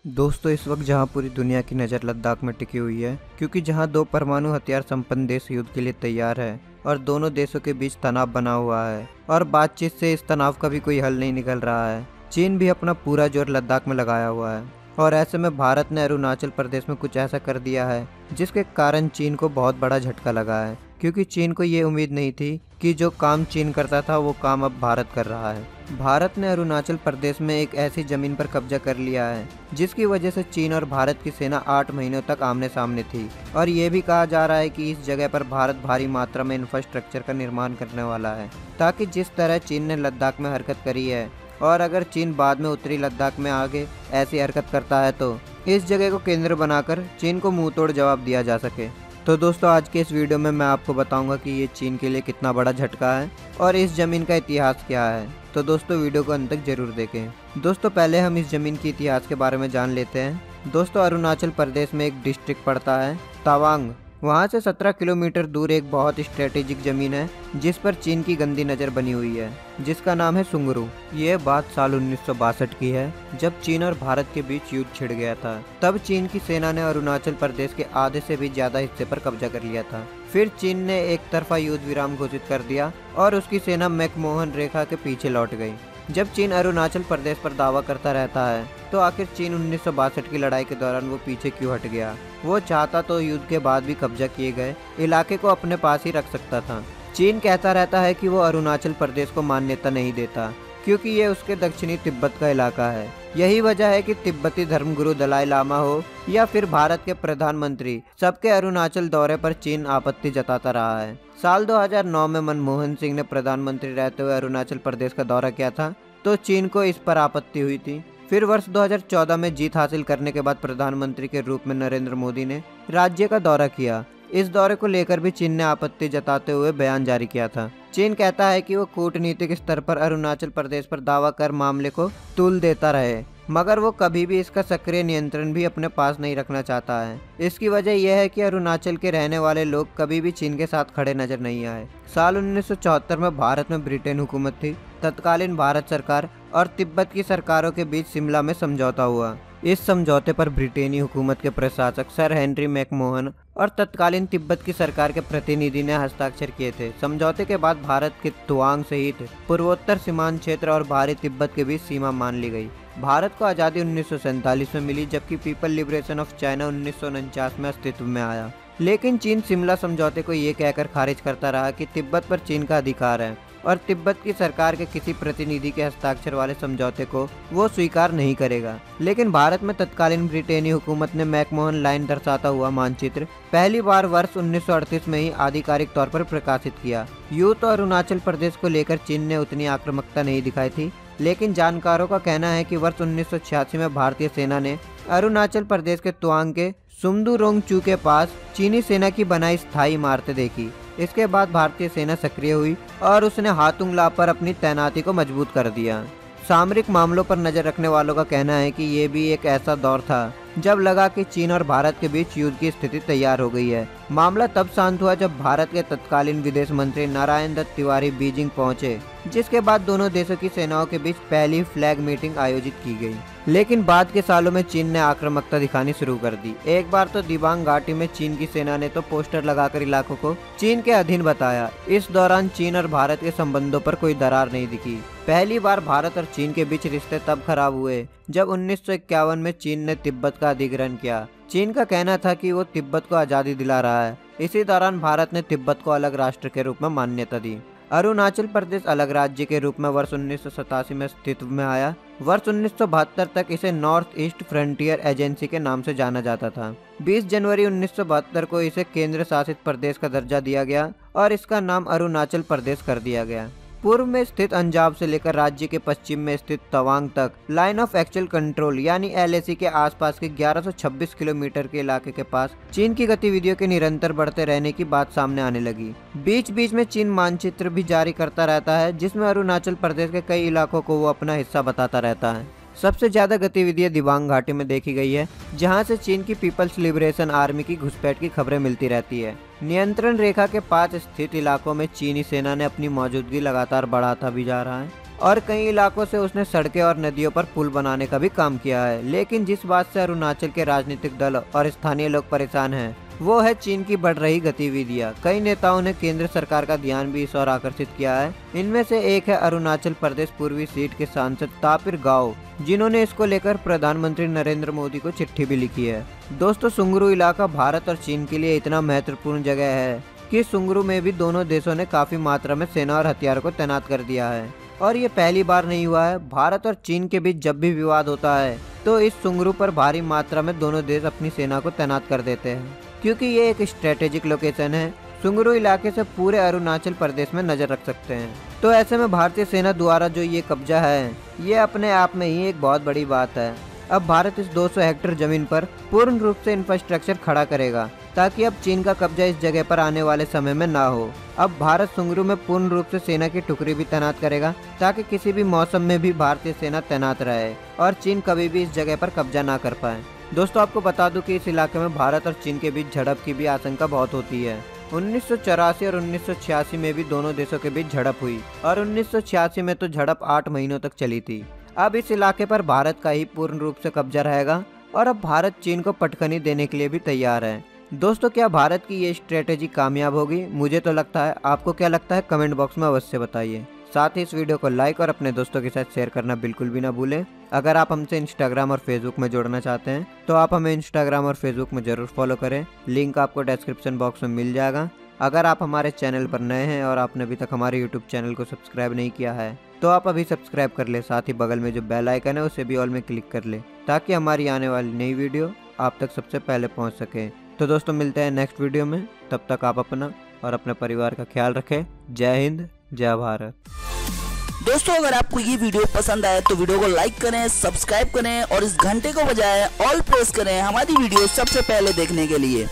दोस्तों इस वक्त जहां पूरी दुनिया की नज़र लद्दाख में टिकी हुई है, क्योंकि जहां दो परमाणु हथियार संपन्न देश युद्ध के लिए तैयार है और दोनों देशों के बीच तनाव बना हुआ है और बातचीत से इस तनाव का भी कोई हल नहीं निकल रहा है। चीन भी अपना पूरा जोर लद्दाख में लगाया हुआ है और ऐसे में भारत ने अरुणाचल प्रदेश में कुछ ऐसा कर दिया है जिसके कारण चीन को बहुत बड़ा झटका लगा है, क्योंकि चीन को ये उम्मीद नहीं थी कि जो काम चीन करता था वो काम अब भारत कर रहा है। भारत ने अरुणाचल प्रदेश में एक ऐसी जमीन पर कब्जा कर लिया है जिसकी वजह से चीन और भारत की सेना 8 महीनों तक आमने सामने थी और ये भी कहा जा रहा है कि इस जगह पर भारत भारी मात्रा में इंफ्रास्ट्रक्चर का निर्माण करने वाला है, ताकि जिस तरह चीन ने लद्दाख में हरकत करी है और अगर चीन बाद में उत्तरी लद्दाख में आगे ऐसी हरकत करता है तो इस जगह को केंद्र बनाकर चीन को मुंह तोड़ जवाब दिया जा सके। तो दोस्तों आज के इस वीडियो में मैं आपको बताऊंगा कि ये चीन के लिए कितना बड़ा झटका है और इस ज़मीन का इतिहास क्या है। तो दोस्तों वीडियो को अंत तक जरूर देखें। दोस्तों पहले हम इस ज़मीन के इतिहास के बारे में जान लेते हैं। दोस्तों अरुणाचल प्रदेश में एक डिस्ट्रिक्ट पड़ता है तवांग। वहाँ से 17 किलोमीटर दूर एक बहुत स्ट्रेटेजिक ज़मीन है जिस पर चीन की गंदी नज़र बनी हुई है, जिसका नाम है सुंगरू। ये बात साल 1962 की है जब चीन और भारत के बीच युद्ध छिड़ गया था। तब चीन की सेना ने अरुणाचल प्रदेश के आधे से भी ज़्यादा हिस्से पर कब्जा कर लिया था। फिर चीन ने एक तरफा युद्ध विराम घोषित कर दिया और उसकी सेना मैकमोहन रेखा के पीछे लौट गई। जब चीन अरुणाचल प्रदेश पर दावा करता रहता है तो आखिर चीन 1962 की लड़ाई के दौरान वो पीछे क्यों हट गया? वो चाहता तो युद्ध के बाद भी कब्जा किए गए इलाके को अपने पास ही रख सकता था। चीन कहता रहता है कि वो अरुणाचल प्रदेश को मान्यता नहीं देता क्योंकि ये उसके दक्षिणी तिब्बत का इलाका है। यही वजह है कि तिब्बती धर्मगुरु दलाई लामा हो या फिर भारत के प्रधानमंत्री, सबके अरुणाचल दौरे पर चीन आपत्ति जताता रहा है। साल 2009 में मनमोहन सिंह ने प्रधानमंत्री रहते हुए अरुणाचल प्रदेश का दौरा किया था तो चीन को इस पर आपत्ति हुई थी। फिर वर्ष 2014 में जीत हासिल करने के बाद प्रधानमंत्री के रूप में नरेंद्र मोदी ने राज्य का दौरा किया। इस दौरे को लेकर भी चीन ने आपत्ति जताते हुए बयान जारी किया था। चीन कहता है कि वो कूटनीतिक स्तर पर अरुणाचल प्रदेश पर दावा कर मामले को तूल देता रहे, मगर वो कभी भी इसका सक्रिय नियंत्रण भी अपने पास नहीं रखना चाहता है। इसकी वजह यह है कि अरुणाचल के रहने वाले लोग कभी भी चीन के साथ खड़े नजर नहीं आए। साल 1974 में भारत में ब्रिटेन हुकूमत थी। तत्कालीन भारत सरकार और तिब्बत की सरकारों के बीच शिमला में समझौता हुआ। इस समझौते पर ब्रिटेनी हुकूमत के प्रशासक सर हेनरी मैकमोहन और तत्कालीन तिब्बत की सरकार के प्रतिनिधि ने हस्ताक्षर किए थे। समझौते के बाद भारत के तुआंग सहित पूर्वोत्तर सीमांत क्षेत्र और बाहरी तिब्बत के बीच सीमा मान ली गई। भारत को आज़ादी 1947 में मिली, जबकि पीपल लिबरेशन ऑफ चाइना 1949 में अस्तित्व में आया। लेकिन चीन शिमला समझौते को ये कहकर खारिज करता रहा कि तिब्बत पर चीन का अधिकार है और तिब्बत की सरकार के किसी प्रतिनिधि के हस्ताक्षर वाले समझौते को वो स्वीकार नहीं करेगा। लेकिन भारत में तत्कालीन ब्रिटेनी हुकूमत ने मैकमोहन लाइन दर्शाता हुआ मानचित्र पहली बार वर्ष 1938 में ही आधिकारिक तौर पर प्रकाशित किया। यूं तो अरुणाचल प्रदेश को लेकर चीन ने उतनी आक्रामकता नहीं दिखाई थी, लेकिन जानकारों का कहना है कि वर्ष 1986 में भारतीय सेना ने अरुणाचल प्रदेश के तुआंग के सुमदुरोंगचू के पास चीनी सेना की बनाई स्थायी इमारतें देखी। इसके बाद भारतीय सेना सक्रिय हुई और उसने हाथुंग ला पर अपनी तैनाती को मजबूत कर दिया। सामरिक मामलों पर नजर रखने वालों का कहना है कि ये भी एक ऐसा दौर था जब लगा कि चीन और भारत के बीच युद्ध की स्थिति तैयार हो गई है। मामला तब शांत हुआ जब भारत के तत्कालीन विदेश मंत्री नारायण दत्त तिवारी बीजिंग पहुंचे, जिसके बाद दोनों देशों की सेनाओं के बीच पहली फ्लैग मीटिंग आयोजित की गई। लेकिन बाद के सालों में चीन ने आक्रामकता दिखानी शुरू कर दी। एक बार तो दिबांग घाटी में चीन की सेना ने तो पोस्टर लगाकर इलाकों को चीन के अधीन बताया। इस दौरान चीन और भारत के संबंधों पर कोई दरार नहीं दिखी। पहली बार भारत और चीन के बीच रिश्ते तब खराब हुए जब 1951 में चीन ने तिब्बत का अधिग्रहण किया। चीन का कहना था कि वो तिब्बत को आज़ादी दिला रहा है। इसी दौरान भारत ने तिब्बत को अलग राष्ट्र के रूप में मान्यता दी। अरुणाचल प्रदेश अलग राज्य के रूप में वर्ष 1987 में अस्तित्व में आया। वर्ष 1972 तक इसे नॉर्थ ईस्ट फ्रंटियर एजेंसी के नाम से जाना जाता था। 20 जनवरी 1972 को इसे केंद्र शासित प्रदेश का दर्जा दिया गया और इसका नाम अरुणाचल प्रदेश कर दिया गया। पूर्व में स्थित अंजाव से लेकर राज्य के पश्चिम में स्थित तवांग तक लाइन ऑफ एक्चुअल कंट्रोल यानी एलएसी के आसपास के 1126 किलोमीटर के इलाके के पास चीन की गतिविधियों के निरंतर बढ़ते रहने की बात सामने आने लगी। बीच बीच में चीन मानचित्र भी जारी करता रहता है जिसमें अरुणाचल प्रदेश के कई इलाकों को वो अपना हिस्सा बताता रहता है। सबसे ज्यादा गतिविधियां दिबांग घाटी में देखी गई है, जहां से चीन की पीपल्स लिबरेशन आर्मी की घुसपैठ की खबरें मिलती रहती है। नियंत्रण रेखा के पास स्थित इलाकों में चीनी सेना ने अपनी मौजूदगी लगातार बढ़ाता भी जा रहा है और कई इलाकों से उसने सड़कें और नदियों पर पुल बनाने का भी काम किया है। लेकिन जिस बात से अरुणाचल के राजनीतिक दल और स्थानीय लोग परेशान हैं, वो है चीन की बढ़ रही गतिविधियां। कई नेताओं ने केंद्र सरकार का ध्यान भी इस ओर आकर्षित किया है। इनमें से एक है अरुणाचल प्रदेश पूर्वी सीट के सांसद तापिर गाओ, जिन्होंने इसको लेकर प्रधानमंत्री नरेंद्र मोदी को चिट्ठी भी लिखी है। दोस्तों, सुंगरू इलाका भारत और चीन के लिए इतना महत्वपूर्ण जगह है कि सुंगरू में भी दोनों देशों ने काफी मात्रा में सेना और हथियार को तैनात कर दिया है। और ये पहली बार नहीं हुआ है। भारत और चीन के बीच जब भी विवाद होता है तो इस सुंगरू पर भारी मात्रा में दोनों देश अपनी सेना को तैनात कर देते हैं, क्योंकि ये एक स्ट्रेटेजिक लोकेशन है। सुंगरू इलाके से पूरे अरुणाचल प्रदेश में नजर रख सकते हैं। तो ऐसे में भारतीय सेना द्वारा जो ये कब्जा है, ये अपने आप में ही एक बहुत बड़ी बात है। अब भारत इस 200 हेक्टेयर जमीन पर पूर्ण रूप से इंफ्रास्ट्रक्चर खड़ा करेगा, ताकि अब चीन का कब्जा इस जगह पर आने वाले समय में ना हो। अब भारत सुंगरू में पूर्ण रूप से सेना की टुकड़ी भी तैनात करेगा, ताकि किसी भी मौसम में भी भारतीय सेना तैनात रहे और चीन कभी भी इस जगह पर कब्जा ना कर पाए। दोस्तों, आपको बता दूं कि इस इलाके में भारत और चीन के बीच झड़प की भी आशंका बहुत होती है। 1984 और 1986 में भी दोनों देशों के बीच झड़प हुई और 1986 में तो झड़प 8 महीनों तक चली थी। अब इस इलाके पर भारत का ही पूर्ण रूप से कब्जा रहेगा और अब भारत चीन को पटखनी देने के लिए भी तैयार है। दोस्तों, क्या भारत की ये स्ट्रेटेजी कामयाब होगी? मुझे तो लगता है। आपको क्या लगता है? कमेंट बॉक्स में अवश्य बताइए। साथ ही इस वीडियो को लाइक और अपने दोस्तों के साथ शेयर करना बिल्कुल भी ना भूलें। अगर आप हमसे इंस्टाग्राम और फेसबुक में जुड़ना चाहते हैं तो आप हमें इंस्टाग्राम और फेसबुक में जरूर फॉलो करें। लिंक आपको डिस्क्रिप्शन बॉक्स में मिल जाएगा। अगर आप हमारे चैनल पर नए हैं और आपने अभी तक हमारे यूट्यूब चैनल को सब्सक्राइब नहीं किया है तो आप अभी सब्सक्राइब कर ले। साथ ही बगल में जो बेल आइकन है उसे भी ऑल में क्लिक कर ले, ताकि हमारी आने वाली नई वीडियो आप तक सबसे पहले पहुंच सके। तो दोस्तों, मिलते हैं नेक्स्ट वीडियो में। तब तक आप अपना और अपने परिवार का ख्याल रखें। जय हिंद, जय भारत। दोस्तों, अगर आपको ये वीडियो पसंद आए तो वीडियो को लाइक करें, सब्सक्राइब करें और इस घंटे को बजाय ऑल प्रेस करें हमारी वीडियो सबसे पहले देखने के लिए।